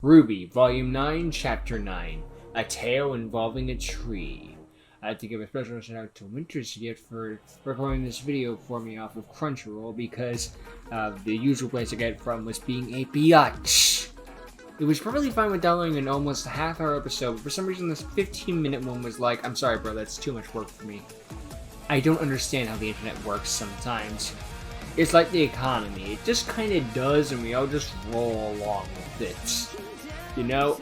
RWBY, Volume 9, Chapter 9, A Tale Involving a Tree. I have to give a special shout out to Winter's for recording this video for me off of Crunchyroll because the usual place I get it from was being a biatch. It was perfectly fine with downloading an almost half-hour episode, but for some reason this 15-minute one was like, I'm sorry bro, that's too much work for me. I don't understand how the internet works sometimes. It's like the economy, it just kinda does and we all just roll along with it. You know?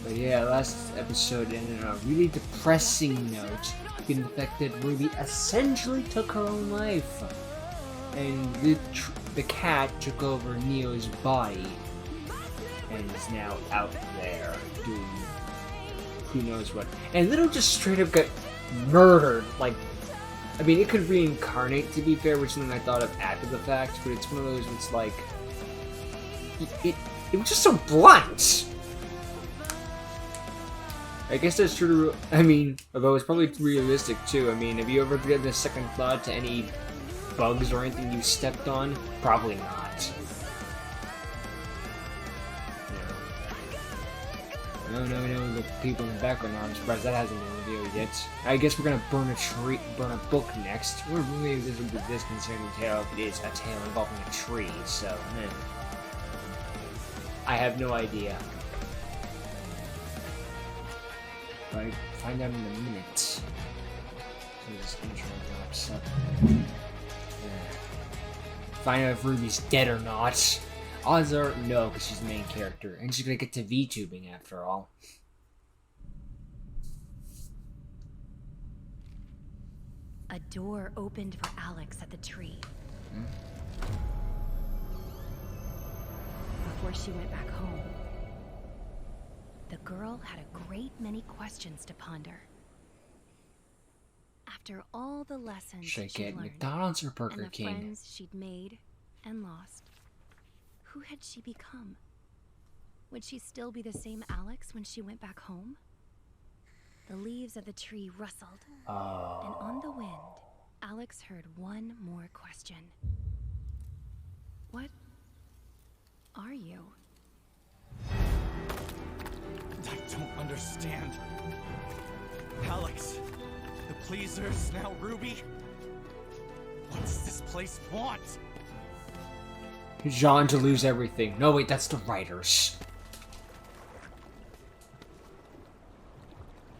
But yeah, last episode ended on a really depressing note, given the fact that Ruby essentially took her own life. And the cat took over Neo's body, and is now out there doing who knows what. And Little just straight up got murdered. Like, I mean, it could reincarnate, to be fair, which is something I thought of after the fact, but it's one of those that's like, it was just so blunt. I guess that's true. I mean, although it's probably realistic too. I mean, have you ever given a second thought to any bugs or anything you stepped on? Probably not. No, the people in the background. I'm surprised that hasn't been revealed yet. I guess we're gonna burn a book next. We're really this would be this concerning tale if it is a tale involving a tree. So, I have no idea. But I find out in a minute. So this intro drops up. Find out if Ruby's dead or not. Odds are no, because she's the main character, and she's gonna get to VTubing after all. A door opened for Alex at the tree. Before she went back home, the girl had a great many questions to ponder. After all the lessons Should I she'd get learned, McDonald's or Burger and the King? friends she'd made and lost, who had she become? Would she still be the same Alex when she went back home? The leaves of the tree rustled, and on the wind, Alex heard one more question. What are you? I don't understand. Alex, the pleasers, now Ruby. What does this place want? Jean to lose everything. No, wait, that's the writers.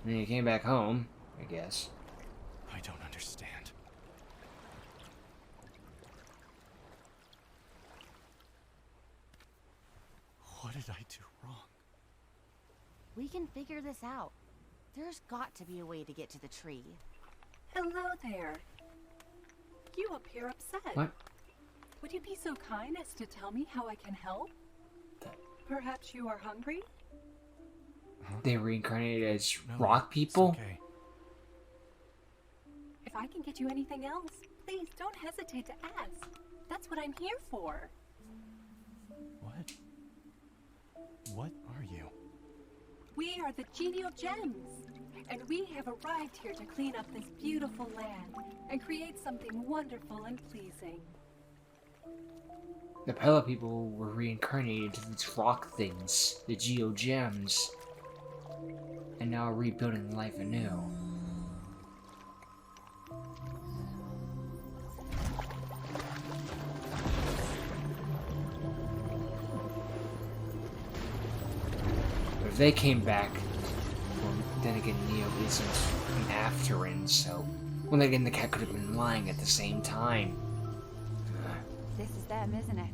And then he came back home, I guess. I don't understand. What did I do wrong? We can figure this out. There's got to be a way to get to the tree. Hello there. You appear upset. What? Would you be so kind as to tell me how I can help? Perhaps you are hungry? They reincarnated as No, rock people? It's okay. If I can get you anything else, please don't hesitate to ask. That's what I'm here for. What? What are you? We are the Genial Gems, and we have arrived here to clean up this beautiful land and create something wonderful and pleasing. The Pella people were reincarnated into these rock things, the Gems, and now are rebuilding life anew. But if they came back, well, then again, Neo isn't an Afterin, so... Well, then again, the cat could have been lying at the same time. This is them, isn't it?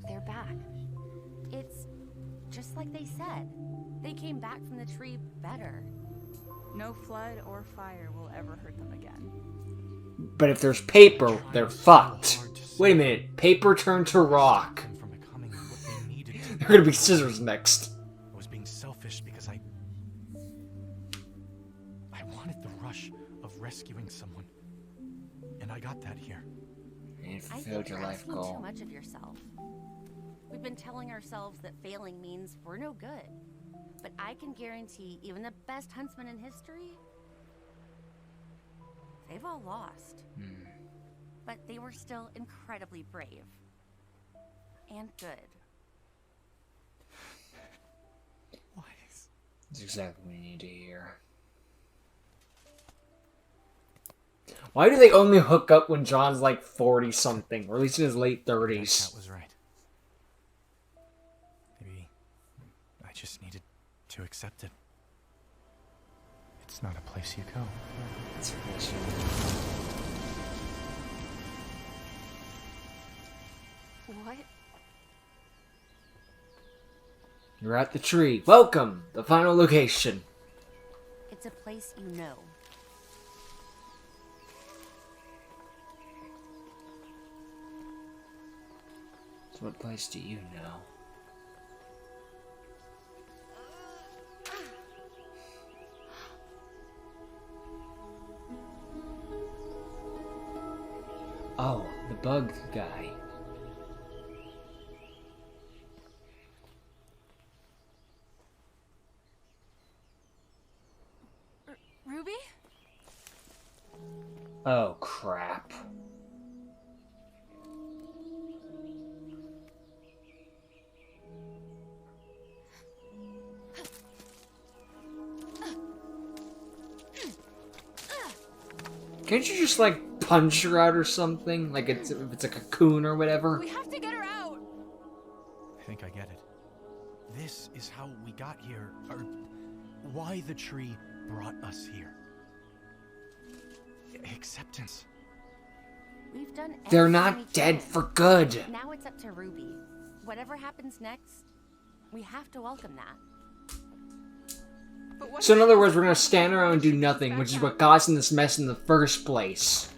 They're back. It's just like they said. They came back from the tree better. No flood or fire will ever hurt them again. But if there's paper, they're fucked. Wait a minute, paper turned to rock. From becoming what they needed to They're gonna be scissors next. I was being selfish because I wanted the rush of rescuing someone. And I got that here. And I fulfilled think your you're life asking too goal. much of yourself. We've been telling ourselves that failing means we're no good. But I can guarantee even the best huntsman in history, they've all lost. But they were still incredibly brave. and good. Wise. That's exactly what we need to hear. Why do they only hook up when John's like 40-something, or at least in his late 30s? That was right. Maybe I just needed to accept it. It's not a place you go. It's a question. What? You're at the tree. Welcome! The final location. It's a place you know. So what place do you know? Oh, the bug guy. Ruby? Oh, crap. Can't you just, like, punch her out or something? Like, if it's a cocoon or whatever? We have to get her out! I think I get it. This is how we got here, or why the tree brought us here. Acceptance. We've done They're everything we not dead can. for good. Now it's up to Ruby. Whatever happens next, we have to welcome that. But what So in other words, happens we're gonna if stand around and do she nothing, back which is out? what got us in this mess in the first place.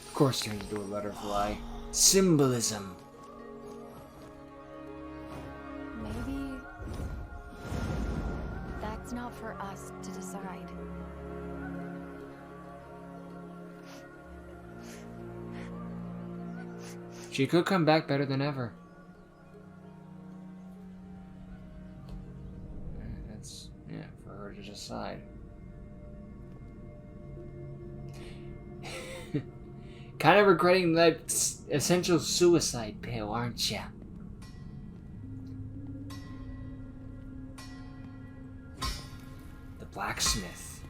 Of course turns into a butterfly. Symbolism. Maybe that's not for us to decide. She could come back better than ever. That's, yeah, for her to decide. Kind of regretting that essential suicide pill, aren't ya? The blacksmith.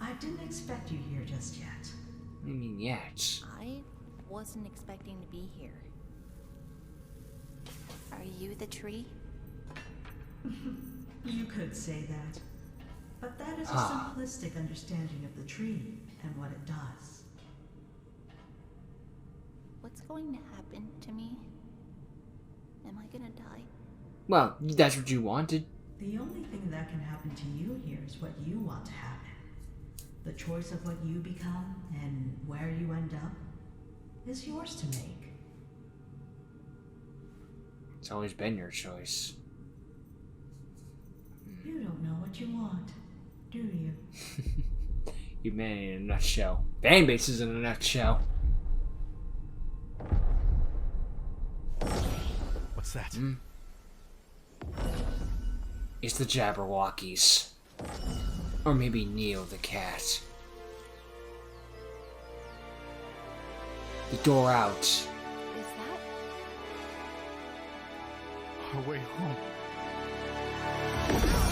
I didn't expect you here just yet. I mean, yet. I wasn't expecting to be here. Are you the tree? You could say that. But that is a Ah. simplistic understanding of the tree and what it does. What's going to happen to me? Am I gonna die? Well, that's what you wanted. The only thing that can happen to you here is what you want to happen. The choice of what you become and where you end up is yours to make. It's always been your choice. You don't know what you want, do you? Humanity in a nutshell. Fan bases in a nutshell. What's that? It's the Jabberwockies. Or maybe Neo the cat. The door out. Is that? Our way home.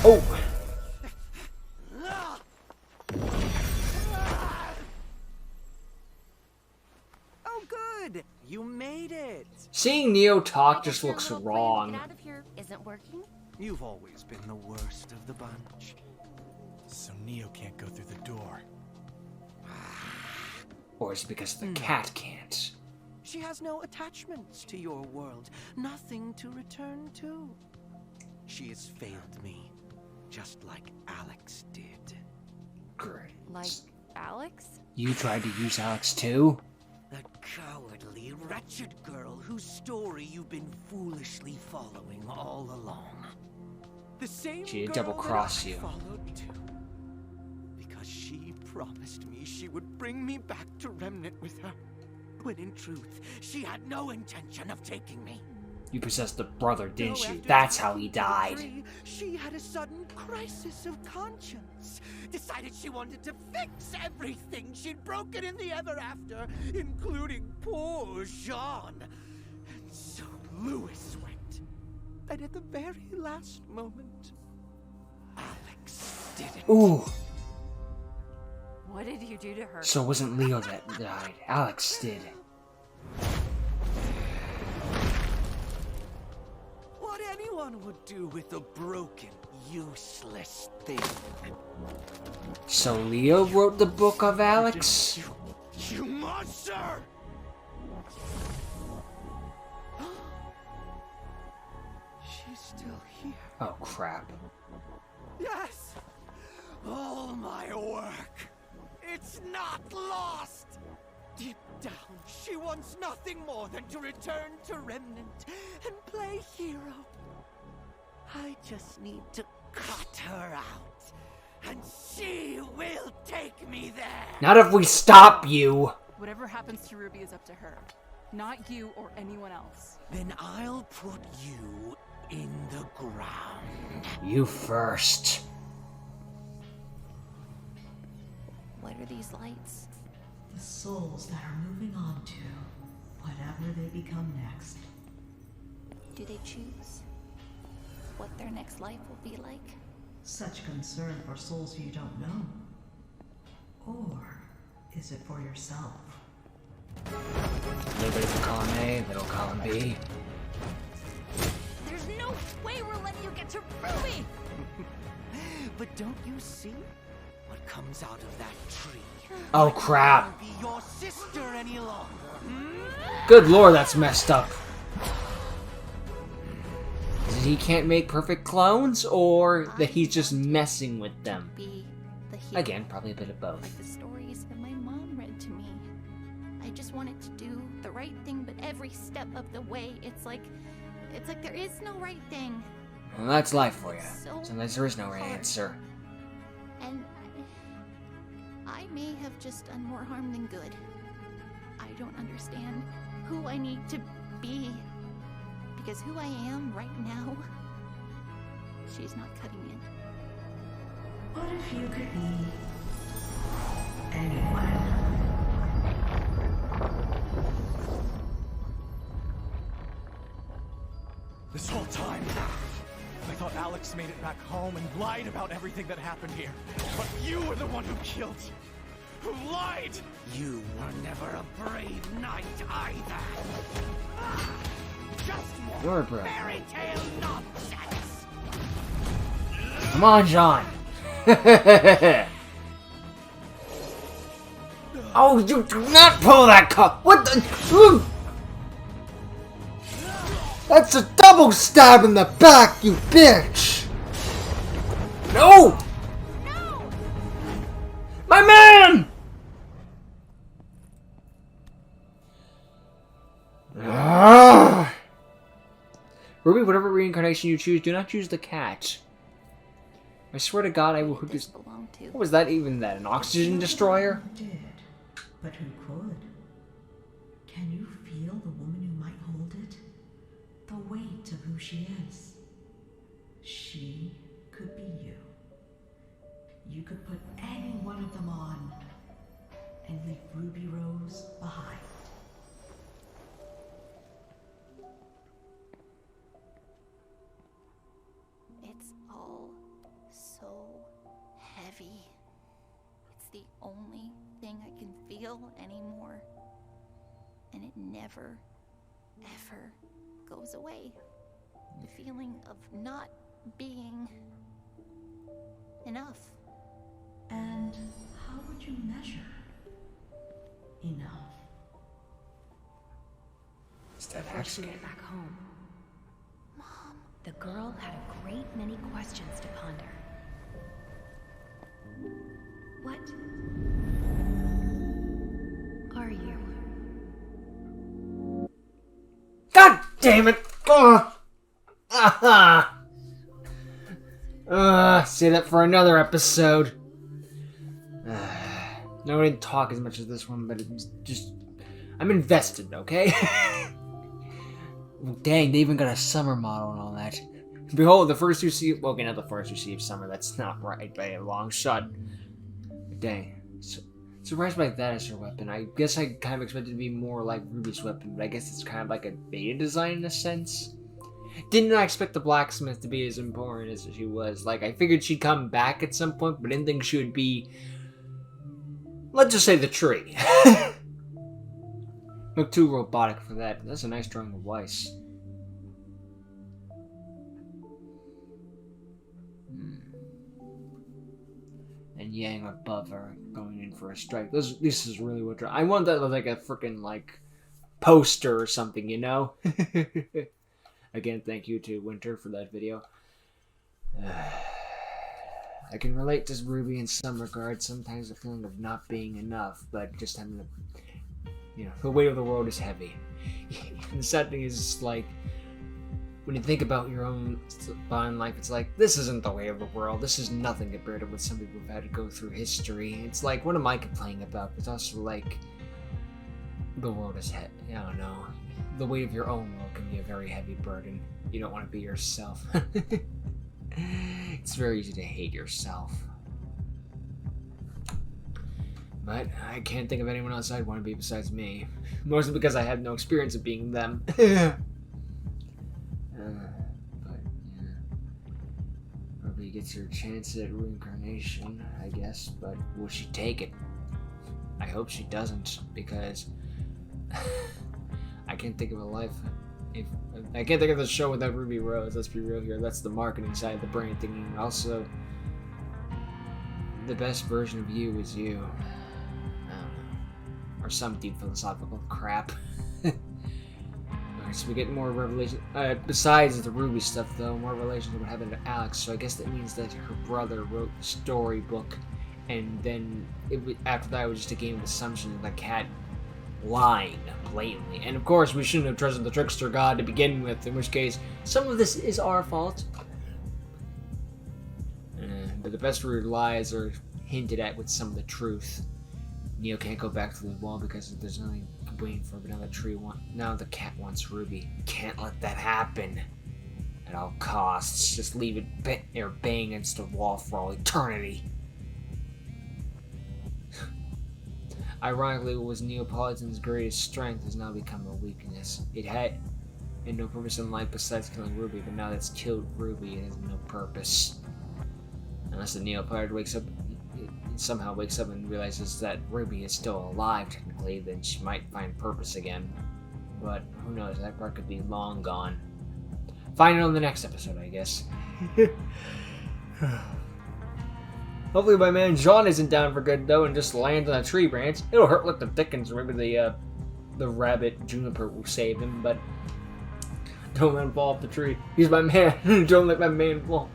Oh! Oh, good! You made it! Seeing Neo talk Because just your looks little plan to wrong. Get out of here isn't working. You've always been the worst of the bunch. So Neo can't go through the door. Or is it because the cat can't? She has no attachments to your world, nothing to return to. She has failed me, just like Alex did. Great. Like Alex? You tried to use Alex too? The cowardly, wretched girl whose story you've been foolishly following all along. The same She did girl double-cross that I you. followed too. Because she promised me she would bring me back to Remnant with her. When in truth, she had no intention of taking me. You possessed a brother, didn't No, you? after That's how he defeating the died. tree, she had a sudden crisis of conscience. Decided she wanted to fix everything she'd broken in the ever after, including poor Jean. And so Louis went. And at the very last moment, Alex did it. Ooh. What did you do to her? So it wasn't Leo that died. Alex did. What anyone would do with a broken, useless thing. So Leo wrote the book of Alex? You monster! She's still here. Oh, crap. Yes! All my work! It's not lost! Deep down, she wants nothing more than to return to Remnant and play hero. I just need to cut her out, and she will take me there! Not if we stop you! Whatever happens to Ruby is up to her. Not you or anyone else. Then I'll put you in the ground. You first. What are these lights? The souls that are moving on to whatever they become next. Do they choose what their next life will be like? Such concern for souls you don't know. Or is it for yourself? Little column A, little column B. There's no way we're letting you get to Ruby! But don't you see what comes out of that tree? Oh, crap. Be your sister any longer. Good lord, that's messed up. Is it he can't make perfect clones, or that he's just messing with them? Be the hero. Again, probably a bit of both. Like the stories that my mom read to me. I just wanted to do the right thing, but every step of the way, it's like there is no right thing. Well, that's life for you. So Sometimes there is no right answer. And I may have just done more harm than good. I don't understand who I need to be. Because who I am right now, she's not cutting in. What if you could be anyone? This whole time, I thought Alex made it back home and lied about everything that happened here. But you were the one who killed, who lied! You were never a brave knight either. Just more You're a brave. fairy tale nonsense. Come on, John. Oh, you do not pull that cup. What the? Ooh. That's a double stab in the back, you bitch. No. No! My man. Ah. Ruby, whatever reincarnation you choose, do not choose the cat. I swear to God, I will hook This this. belong to. What was that even? That an oxygen destroyer? Who did, but who could? Can you feel the woman who might hold it? The weight of who she is. She could be you. You could put any one of them on and leave Ruby Rose behind. It's all so heavy. It's the only thing I can feel anymore. And it never, ever goes away. The feeling of not being enough. And how would you measure enough? It's that Before she went back home, Mom, the girl had a great many questions to ponder. What are you? God damn it! Say that for another episode. No, I didn't talk as much as this one, but it was just... I'm invested, okay? Dang, they even got a summer model and all that. Behold, the first you see... Well, okay, not the first you see of summer. That's not right by a long shot. Dang. Surprised by that as her weapon. I guess I kind of expected it to be more like Ruby's weapon, but I guess it's kind of like a beta design in a sense. Did not expect the blacksmith to be as important as she was. Like, I figured she'd come back at some point, but didn't think she would be... Let's just say the tree. Look too robotic for that. That's a nice drawing of Weiss. And Yang above her going in for a strike. This is really what I want that like a freaking like poster or something, you know? Again, thank you to Winter for that video. I can relate to Ruby in some regards. Sometimes the feeling of not being enough, but just having to, you know, the weight of the world is heavy. And the sad thing is, like, when you think about your own life, it's like, this isn't the way of the world. This is nothing compared to what some people have had to go through history. It's like, what am I complaining about? It's also like, the world is heavy. I don't know. The weight of your own world can be a very heavy burden. You don't want to be yourself. It's very easy to hate yourself. But I can't think of anyone else I'd want to be besides me. Mostly because I had no experience of being them. But yeah. Ruby gets her chance at reincarnation, I guess, but will she take it? I hope she doesn't, because I can't think of a life. I can't think of the show without Ruby Rose. Let's be real here. That's the marketing side of the brain thinking. Also, the best version of you is you. I don't know. Or some deep philosophical crap. Alright, so we get more revelation. Besides the Ruby stuff, though, more relations of what happened to Alex. So I guess that means that her brother wrote the storybook, and then after that, it was just a game of assumption that the cat lying blatantly. And of course, we shouldn't have trusted the trickster god to begin with, in which case, some of this is our fault. But the best rude lies are hinted at with some of the truth. Neo can't go back to the wall because there's nothing waiting for, but now the cat wants Ruby. Can't let that happen at all costs. Just leave it bang against the wall for all eternity. Ironically, what was Neapolitan's greatest strength has now become a weakness. It had no purpose in life besides killing Ruby, but now that's killed Ruby, it has no purpose. Unless the Neapolitan somehow wakes up and realizes that Ruby is still alive, technically, then she might find purpose again. But who knows, that part could be long gone. Find it on the next episode, I guess. Hopefully my man John isn't down for good, though, and just lands on a tree branch. It'll hurt like the dickens, or maybe the rabbit Juniper will save him, but don't let him fall off the tree. He's my man. Don't let my man fall.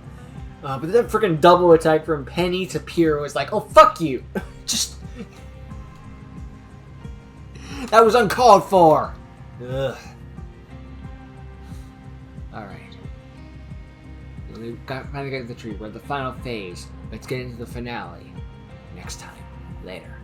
But that freaking double attack from Penny to Pierre was like, oh, fuck you. Just... That was uncalled for. Ugh. Alright. We finally got to the tree. We're at the final phase. Let's get into the finale next time. Later.